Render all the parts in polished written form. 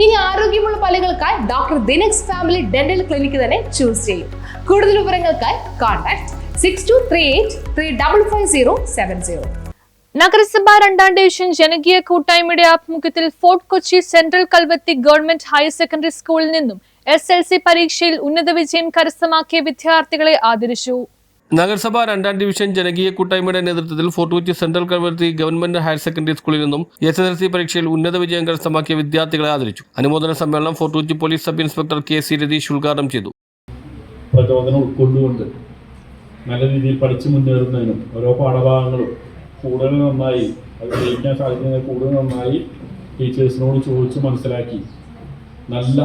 ഇനി ആരോഗ്യമുള്ള പല്ലുകൾക്കായി doctor ദിനക്സ് family dental clinic തന്നെ ചൂസ് ചെയ്യും. കൂടുതൽ വിവരങ്ങൾക്കായി കോൺടാക്ട് 6238355070. നഗരസഭ 2ാം ഡിവിഷൻ ജനകീയ കൂട്ടായ്മയുടെ ആഭിമുഖ്യത്തിൽ fort Kochi central Kalvathi government higher secondary സ്കൂളിൽ നിന്നും SLC പരീക്ഷയിൽ ഉന്നത വിജയം കരസ്ഥമാക്കിയ വിദ്യാർത്ഥികളെ ആദരിച്ചു. നഗരസഭ 2ാം ഡിവിഷൻ ജനകീയ കൂട്ടായ്മയുടെ നേതൃത്വത്തിൽ fort Kochi central Kalvathi government higher secondary സ്കൂളിൽ നിന്നും SLC പരീക്ഷയിൽ ഉന്നത വിജയം കരസ്ഥമാക്കിയ വിദ്യാർത്ഥികളെ ആദരിച്ചു. അനുമോദന സമ്മേളനം fort Kochi police sub inspector KC Ratheesh ഉദ്ഘാടനം ചെയ്തു. പ്രചോദനം ഉൾക്കൊണ്ടുകൊണ്ട് നല്ല രീതിയിൽ പഠിച്ചു മുന്നേറുന്നതിനും ഓരോ പാഠഭാഗങ്ങളും കൂടുതൽ നന്നായി അത് ജയിക്കാൻ സാധിക്കുന്നത് കൂടുതൽ നന്നായി ടീച്ചേഴ്സിനോട് ചോദിച്ച് മനസ്സിലാക്കി നല്ല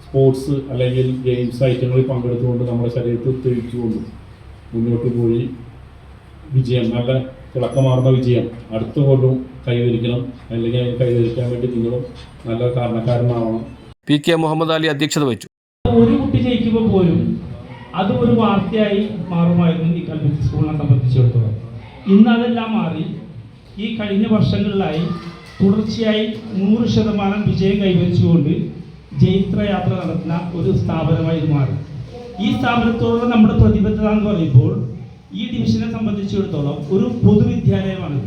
സ്പോർട്സ് അല്ലെങ്കിൽ ഗെയിംസ് ഐറ്റങ്ങളിൽ പങ്കെടുത്തുകൊണ്ട് നമ്മുടെ ശരീരത്തിൽ തെളിച്ചുകൊണ്ട് മുന്നോട്ട് പോയി വിജയം നല്ല തിളക്കമാർന്ന വിജയം അടുത്ത കൊല്ലം കൈവരിക്കണം. അല്ലെങ്കിൽ അതിന് കൈവരിക്കാൻ വേണ്ടി നിങ്ങളും നല്ല കാരണക്കാരനാവണം. PK മുഹമ്മദ് അലി അധ്യക്ഷത വഹിച്ചു. ഒരു കുട്ടി ജയിക്കുമ്പോൾ പോലും അത് ഒരു വാർത്തയായി മാറുമായിരുന്നു ഈ കൽവത്തി സ്കൂളിനെ സംബന്ധിച്ചിടത്തോളം. ഇന്ന് അതെല്ലാം മാറി ഈ കഴിഞ്ഞ വർഷങ്ങളിലായി തുടർച്ചയായി 100% വിജയം കൈവരിച്ചുകൊണ്ട് ജൈത്രയാത്ര നടത്തുന്ന ഒരു സ്ഥാപനമായി മാറി. ഈ സ്ഥാപനത്തോടുള്ള നമ്മുടെ പ്രതിബദ്ധത എന്ന് പറയുമ്പോൾ ഈ ഡിവിഷനെ സംബന്ധിച്ചിടത്തോളം ഒരു പൊതുവിദ്യാലയമാണ്.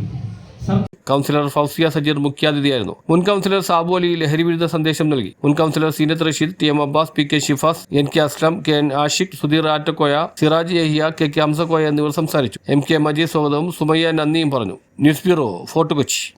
കൗൺസിലർ ഫൗസിയ സജീർ മുഖ്യാതിഥിയായിരുന്നു. മുൻ കൗൺസിലർ സാബു അലി ലഹരി വിരുദ്ധ സന്ദേശം നൽകി. മുൻ councillor Seenath Rasheed, TM Abbas, PK Shifas, NK Aslam, KN Ashiq, Sudheer Attakoya, Siraj Yahiya, KK Hamsakoya എന്നിവർ സംസാരിച്ചു. MK മജീദ് സ്വാഗതവും സുമയ്യ നന്ദിയും പറഞ്ഞു. News bureau, Fort Kochi.